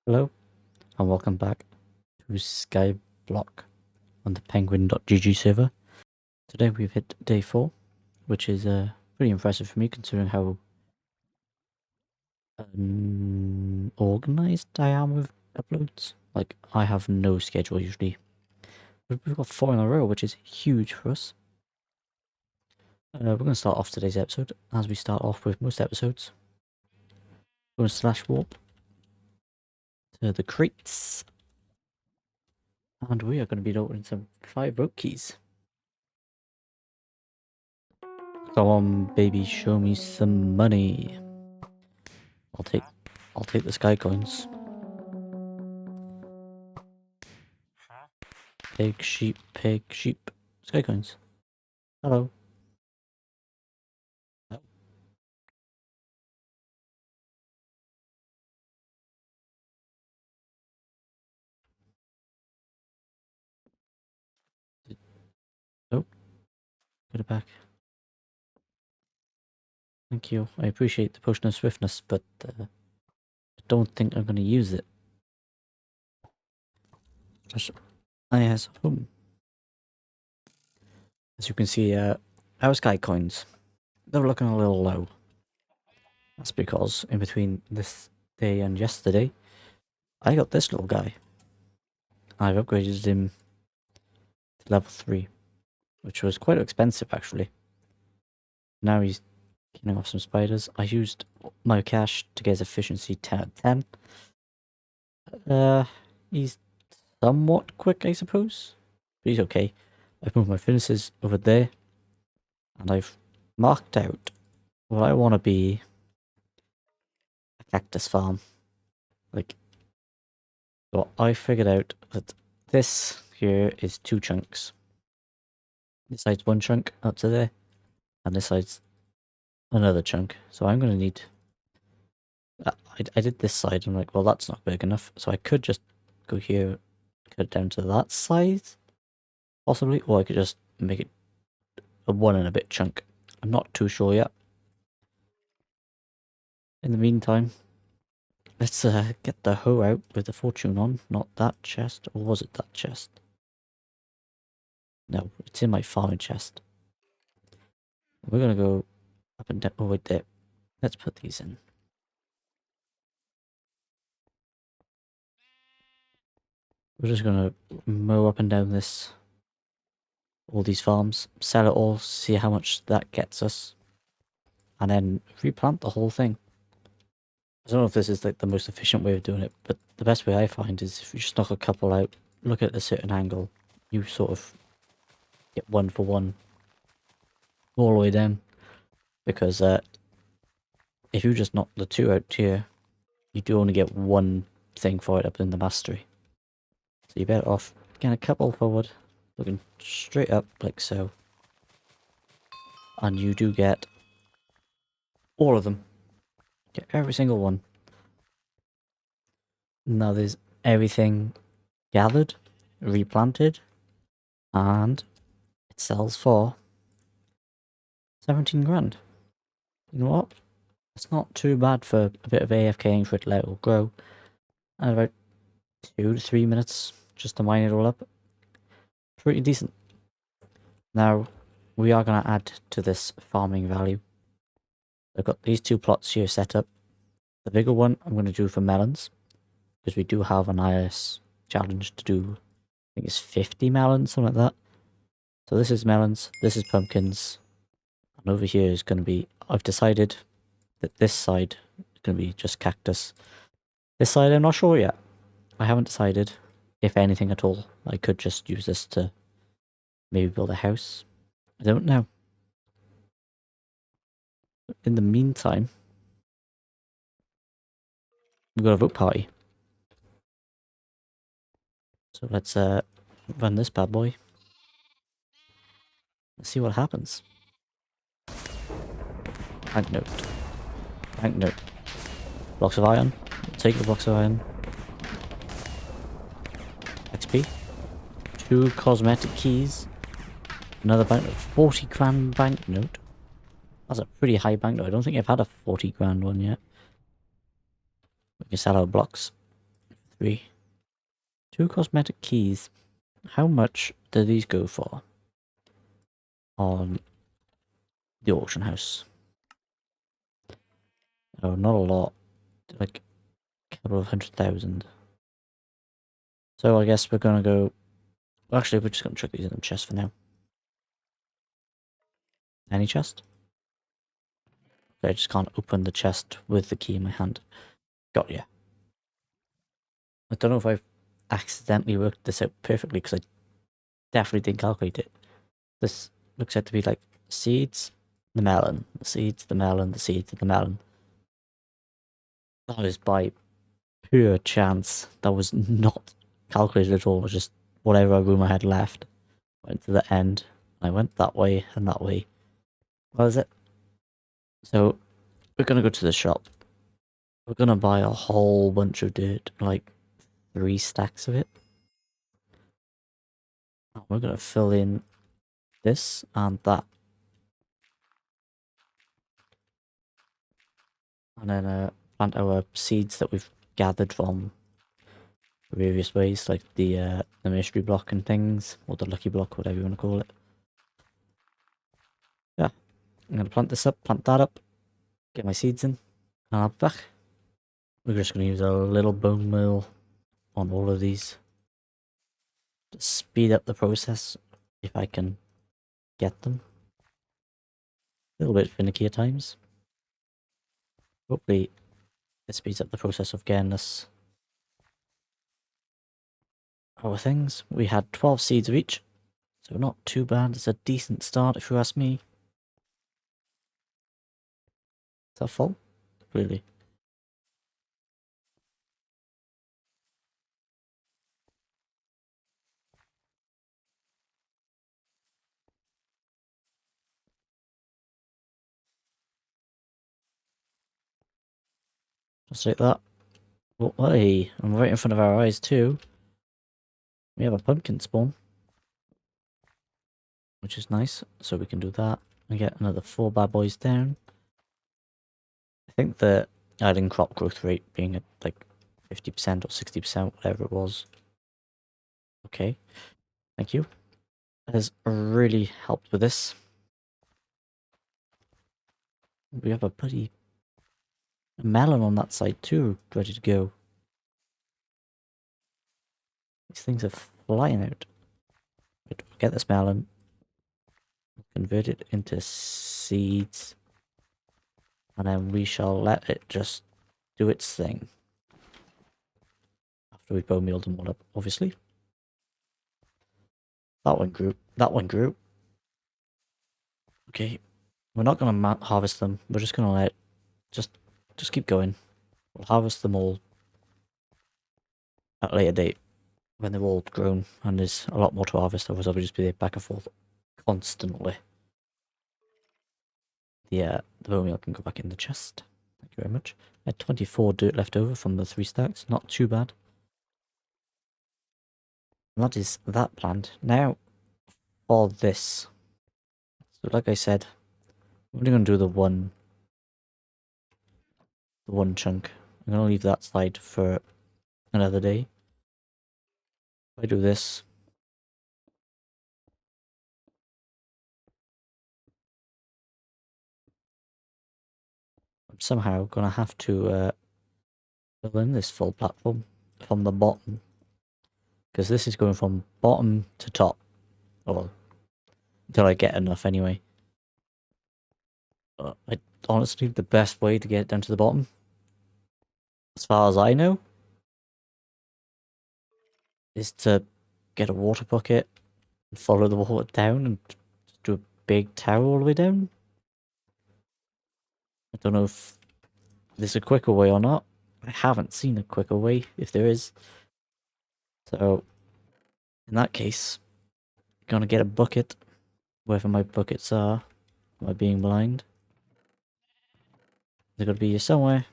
Hello, and welcome back to skyblock on the penguin.gg server. Today we've hit day 4, which is pretty impressive for me considering how organized I am with uploads. Like, I have no schedule usually. But we've got 4 in a row, which is huge for us. We're going to start off today's episode, as we start off with most episodes. We're going to slash warp to the crates. And we are going to be opening some 5 rope keys. Come on, baby, show me some money. I'll take the sky coins. Pig, sheep, sky coins. Hello. Oh. Oh, put it back. Thank you. I appreciate the potion of swiftness, but I don't think I'm going to use it. Yes, home. As you can see, our sky coins, they're looking a little low. That's because in between this day and yesterday, I got this little guy. I've upgraded him to level 3, which was quite expensive actually. Now he's killing off some spiders. I used my cash to get his efficiency 10 out of 10. He's somewhat quick, I suppose, but he's okay. I've moved my fences over there, and I've marked out what I want to be a cactus farm. Like, so I figured out that this here is 2 chunks. This side's 1 chunk up to there, and this side's another chunk. So I'm going to need... I did this side, and I'm like, well, that's not big enough, so I could just go here, cut it down to that size, possibly, or I could just make it a 1 and a bit chunk. I'm not too sure yet. In the meantime, let's get the hoe out with the fortune on. Not that chest, or was it that chest? No, it's in my farming chest. We're gonna go up and down. Oh wait, there. Let's put these in. We're just gonna mow up and down all these farms, sell it all, see how much that gets us, and then replant the whole thing. I don't know if this is like the most efficient way of doing it, but the best way I find is if you just knock a couple out, look at a certain angle, you sort of get 1 for 1 all the way down. Because if you just knock the 2 out here, you do only get 1 thing for it up in the mastery. So you're better off getting a couple forward, looking straight up like so. And you do get all of them. Get every single one. Now there's everything gathered, replanted, and it sells for 17 grand. You know what? It's not too bad for a bit of AFKing for it to let it all grow. And about 2 to 3 minutes just to mine it all up. Pretty decent. Now, we are going to add to this farming value. I've got these 2 plots here set up. The bigger one I'm going to do for melons, because we do have an IS challenge to do, I think it's 50 melons, something like that. So this is melons, this is pumpkins, and over here is going to be, I've decided that this side is going to be just cactus. This side I'm not sure yet. I haven't decided, if anything at all. I could just use this to maybe build a house. I don't know. In the meantime, we've got a vote party. So let's run this bad boy. Let's see what happens. Banknote. Banknote. Blocks of iron. We'll take the blocks of iron. XP. 2 cosmetic keys. Another banknote. 40 grand banknote. That's a pretty high banknote. I don't think I've had a 40 grand one yet. We can sell our blocks 3. 2 cosmetic keys. How much do these go for on the auction house? Oh, not a lot. Like a couple of 100,000. So I guess we're gonna go. Actually, we're just gonna chuck these in the chest for now. Any chest? I just can't open the chest with the key in my hand. Got ya. I don't know if I've accidentally worked this out perfectly because I definitely didn't calculate it. This looks out to be like seeds, the melon, the seeds, the melon, the seeds, the melon. That is by pure chance. That was not calculated at all. It was just whatever room I had left. Went to the end. I went that way and that way. What is it? So we're gonna go to the shop. We're gonna buy a whole bunch of dirt, like 3 stacks of it. And we're gonna fill in this and that. And then plant our seeds that we've gathered from various ways, like the mystery block and things, or the lucky block, whatever you want to call it. Yeah, I'm gonna plant this up, plant that up, get my seeds in, and I'll be back. We're just gonna use a little bone meal on all of these to speed up the process if I can get them. A little bit finicky at times. Hopefully it speeds up the process of getting us our things. We had 12 seeds of each, so not too bad. It's a decent start if you ask me. Is that full? Really? Just like that. Oh, hey, and right in front of our eyes too, we have a pumpkin spawn. Which is nice, so we can do that and get another 4 bad boys down. I think the adding crop growth rate being at like 50% or 60%, whatever it was. Okay, thank you. Has really helped with this. We have a bloody melon on that side too, ready to go. These things are flying out. Right, get this melon, convert it into seeds, and then we shall let it just do its thing. After we've bone mealed them all up, obviously. That one grew. That one grew. Okay, we're not gonna harvest them. We're just gonna let just keep going. We'll harvest them all at a later date when they're all grown and there's a lot more to harvest. Otherwise, I'll just be back and forth constantly. The bone meal can go back in the chest. Thank you very much. I had 24 dirt left over from the 3 stacks. Not too bad. And that is that plant. Now for this. So like I said, I'm only gonna do the one chunk. I'm gonna leave that side for another day. If I do this, I'm somehow gonna have to fill in this full platform from the bottom, because this is going from bottom to top, or until I get enough anyway. I honestly, the best way to get it down to the bottom, as far as I know, is to get a water bucket and follow the water down and do a big tower all the way down. I don't know if there's a quicker way or not. I haven't seen a quicker way, if there is. So, in that case, I'm gonna get a bucket, wherever my buckets are. Am I being blind? They're gonna be here somewhere.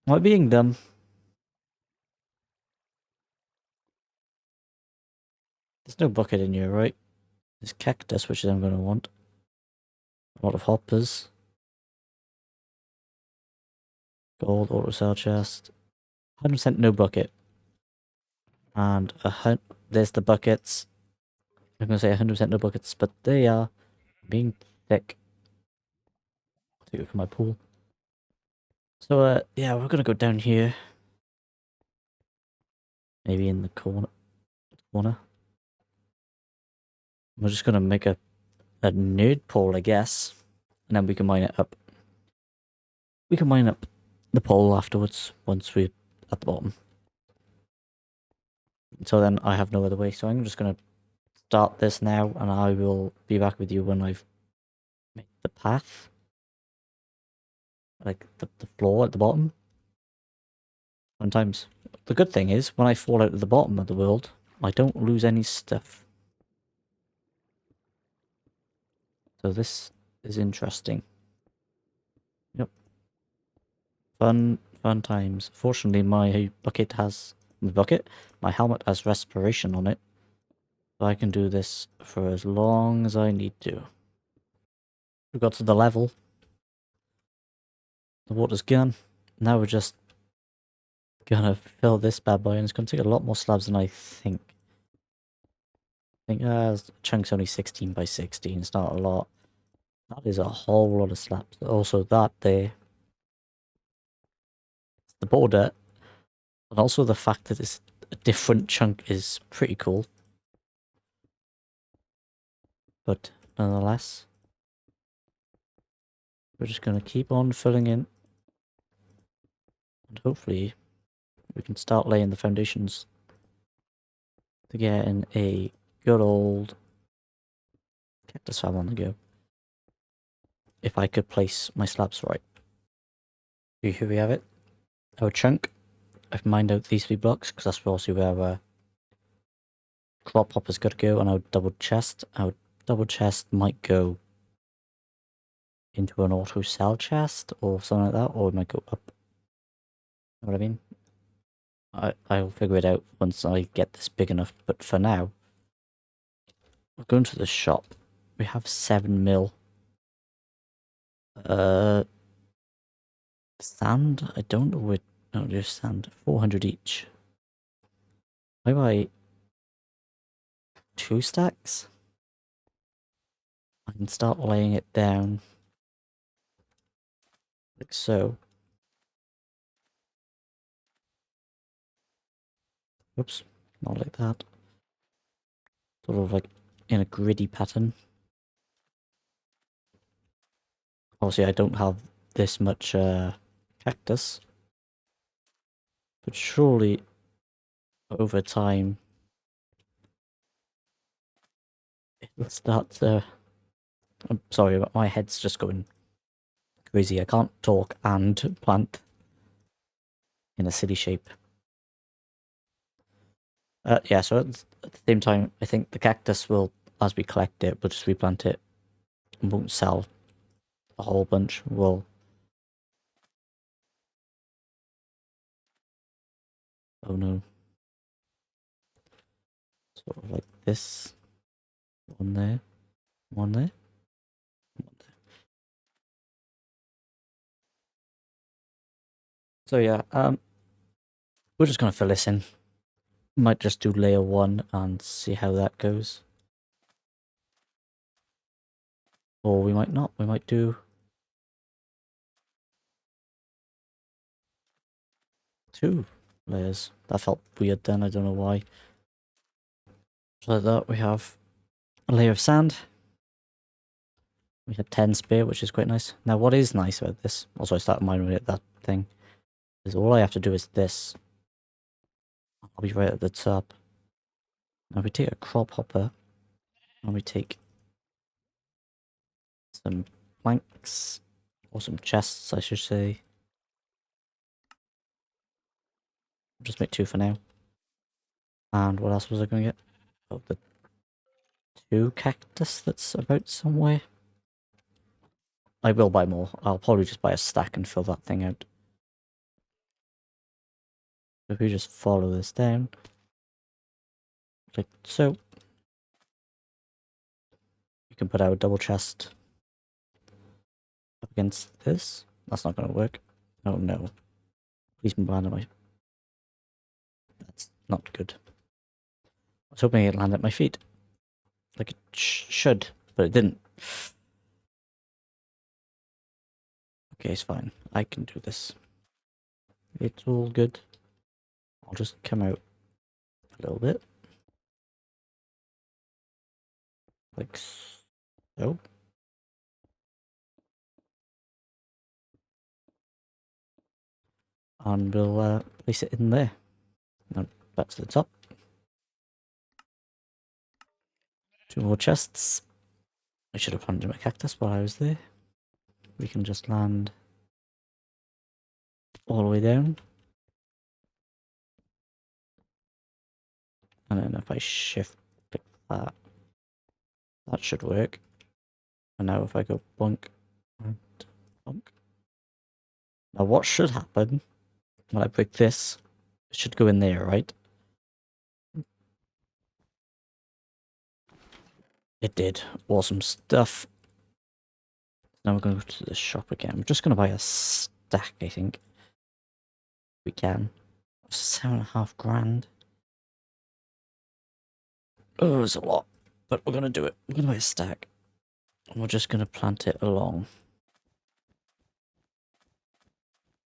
Am I being dumb? There's no bucket in here, right? There's cactus, which I'm gonna want. A lot of hoppers. Gold auto sell chest. 100% no bucket. And there's the buckets. I'm gonna say 100% no buckets, but they are being thick. I'll take it from my pool. So yeah, we're gonna go down here. Maybe in the corner. We're just gonna make a nerd pole, I guess. And then we can mine it up. We can mine up the pole afterwards, once we're at the bottom. So then I have no other way, so I'm just gonna start this now, and I will be back with you when I've made the path. Like, the floor at the bottom. Sometimes. The good thing is, when I fall out of the bottom of the world, I don't lose any stuff. So this is interesting. Yep. Fun times. Fortunately, my helmet has respiration on it. So I can do this for as long as I need to. We got to the level. The water's gone. Now we're just gonna fill this bad boy, and it's gonna take a lot more slabs than I think. I think the chunk's only 16 by 16, it's not a lot. That is a whole lot of slabs. Also that there, the border, and also the fact that it's a different chunk is pretty cool. But nonetheless, we're just gonna keep on filling in. And hopefully we can start laying the foundations to getting a good old cactus farm on the go. If I could place my slabs right. Here we have it. Our chunk. I've mined out these 3 blocks because that's also where our crop hopper's got to go, and our double chest. Our double chest might go into an auto cell chest or something like that, or it might go up. You know what I mean? I'll figure it out once I get this big enough, but for now, we're going to the shop. We have 7 mil. Sand? I don't know what. No, just sand. 400 each. I buy 2 stacks. I can start laying it down. Like so. Oops, not like that. Sort of like in a griddy pattern. Obviously, I don't have this much cactus, but surely over time it'll start to. I'm sorry, but my head's just going crazy. I can't talk and plant in a silly shape. Yeah, so at the same time, I think the cactus will, as we collect it, we'll just replant it and won't sell a whole bunch. We'll. Oh no. Sort of like this. One there. One there. One there. So yeah, we're just gonna fill this in. Might just do layer 1 and see how that goes. Or we might not. We might do 2 layers. That felt weird then, I don't know why. So like that, we have a layer of sand. We had 10 spare, which is quite nice. Now what is nice about this, also I started mining at that thing, is all I have to do is this. I'll be right at the top. Now we take a crop hopper, and we take some planks, or some chests I should say. Just make 2 for now. And what else was I going to get? Oh, the 2 cactus that's about somewhere. I will buy more. I'll probably just buy a stack and fill that thing out. If we just follow this down, like so, we can put our double chest up against this. That's not going to work. Oh no. Please land at my... That's not good. I was hoping it'd land at my feet. Like it should, but it didn't. Okay, it's fine. I can do this. It's all good. I'll just come out a little bit. Like so. And we'll place it in there. Now back to the top. 2 more chests. I should have planted my cactus while I was there. We can just land all the way down. And then if I shift pick that, that should work. And now if I go bonk and bonk. Now what should happen when I break this, it should go in there, right? It did. Awesome stuff. Now we're going to go to the shop again. We're just going to buy a stack, I think. We can. 7.5 grand. Oh, it's a lot. But we're going to do it. We're going to buy a stack. And we're just going to plant it along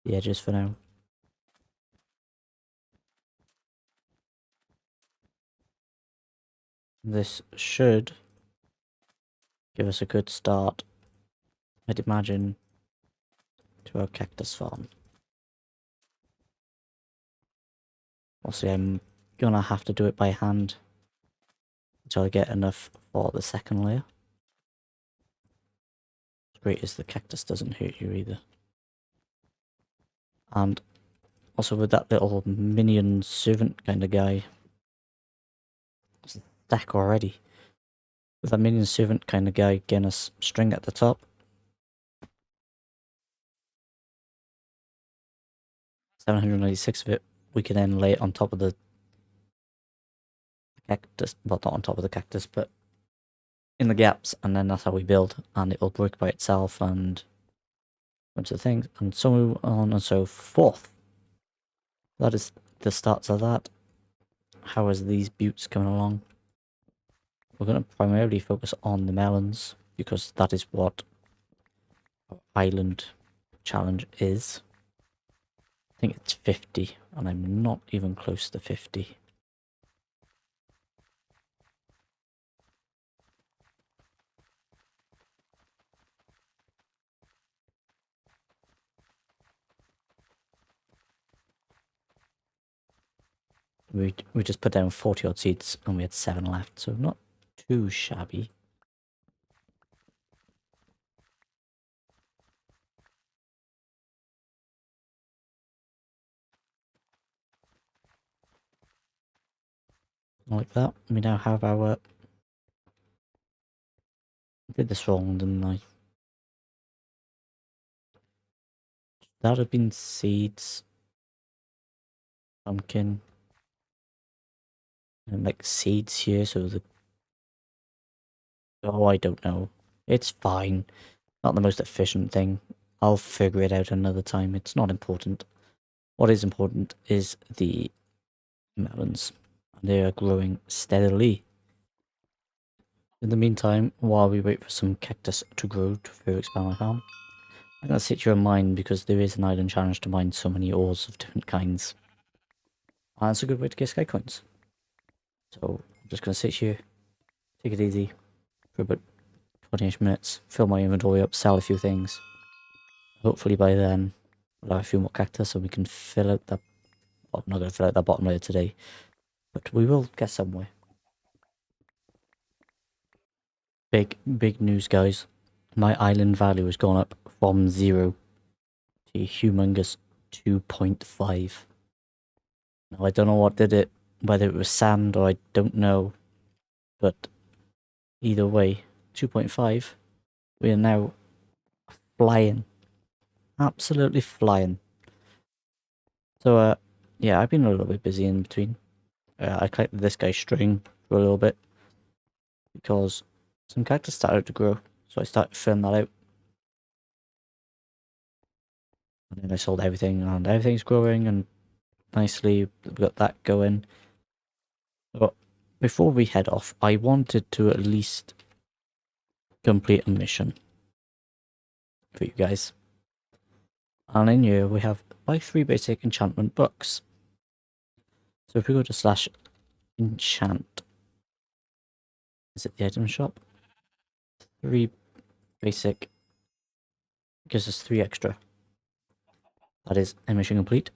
the edges for now. This should give us a good start, I'd imagine, to our cactus farm. Obviously, I'm gonna have to do it by hand until I get enough for the second layer. What's great is the cactus doesn't hurt you either. And also with that little minion servant kind of guy, it's a stack already. With that minion servant kind of guy getting a string at the top. 796 of it, we can then lay it on top of the cactus, well not on top of the cactus, but in the gaps, and then that's how we build, and it will break by itself and a bunch of things, and so on and so forth. That is the starts of that. How is these buttes coming along? We're going to primarily focus on the melons, because that is what our island challenge is. I think it's 50, and I'm not even close to 50. We just put down 40 odd seeds and we had 7 left, so not too shabby. Like that, we now have our... I did this wrong, didn't I? That have been seeds. Pumpkin. And like seeds here, so the... Oh, I don't know. It's fine. Not the most efficient thing. I'll figure it out another time. It's not important. What is important is the melons. They are growing steadily. In the meantime, while we wait for some cactus to grow to further expand my farm, I'm going to sit here and mine because there is an island challenge to mine so many ores of different kinds. And it's a good way to get sky coins. So I'm just going to sit here, take it easy for about 20ish minutes, fill my inventory up, sell a few things. Hopefully by then we'll have a few more cactus so we can fill out that... Well, I'm not going to fill out that bottom layer today, but we will get somewhere. Big news, guys. My island value has gone up from 0 to a humongous 2.5. Now, I don't know what did it, whether it was sand or I don't know, but either way, 2.5, we are now flying. Absolutely flying. So, yeah, I've been a little bit busy in between. I collected this guy's string for a little bit because some cactus started to grow, so I started filling that out. And then I sold everything, and everything's growing, and nicely we've got that going. But before we head off, I wanted to at least complete a mission for you guys. And in here we have like 3 basic enchantment books. So if we go to slash enchant, is it the item shop? 3 basic gives us 3 extra. That is a mission complete.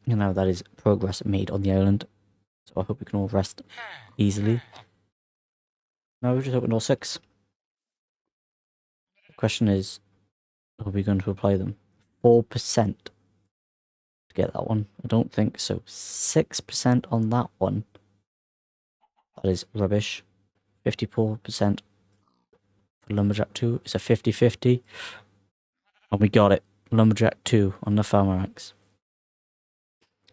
And now that is progress made on the island. So I hope we can all rest easily. Now we've just opened all 6. The question is, are we going to apply them? 4% to get that one? I don't think so. 6% on that one. That is rubbish. 54% for Lumberjack 2. It's a 50-50. And we got it. Lumberjack 2 on the farmer ranks.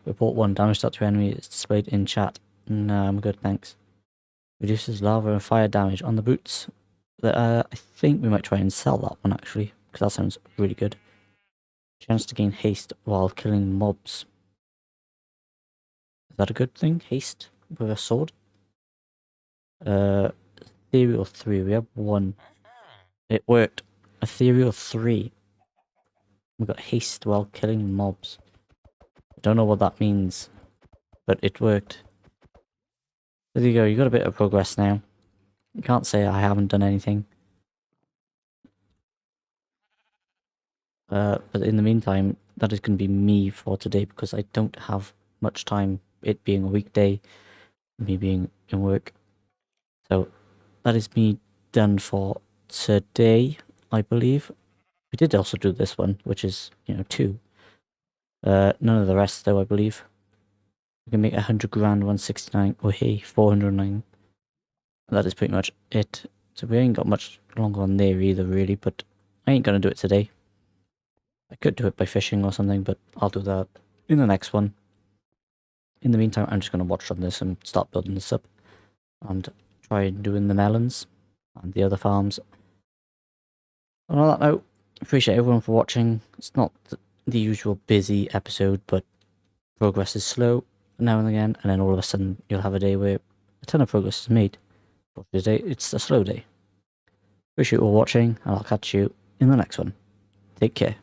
Report 1. Damage start to enemy is displayed in chat. No, I'm good, thanks. Reduces lava and fire damage on the boots. I think we might try and sell that one actually, because that sounds really good. Chance to gain haste while killing mobs. Is that a good thing? Haste with a sword? Ethereal 3. We have 1. It worked. Ethereal 3. We got haste while killing mobs. I don't know what that means, but it worked. There you go, you got a bit of progress now. You can't say I haven't done anything. But in the meantime, that is going to be me for today because I don't have much time, it being a weekday, me being in work. So that is me done for today, I believe. We did also do this one, which is, 2. None of the rest though, I believe. We can make 100 grand, 169, oh hey, 409. That is pretty much it. So we ain't got much longer on there either, really, but I ain't gonna do it today. I could do it by fishing or something, but I'll do that in the next one. In the meantime, I'm just gonna watch on this and start building this up. And try doing the melons and the other farms. And on that note, appreciate everyone for watching. It's not the usual busy episode, but progress is slow now and again, and then all of a sudden you'll have a day where a ton of progress is made. But today, it's a slow day. Appreciate you all watching, and I'll catch you in the next one. Take care.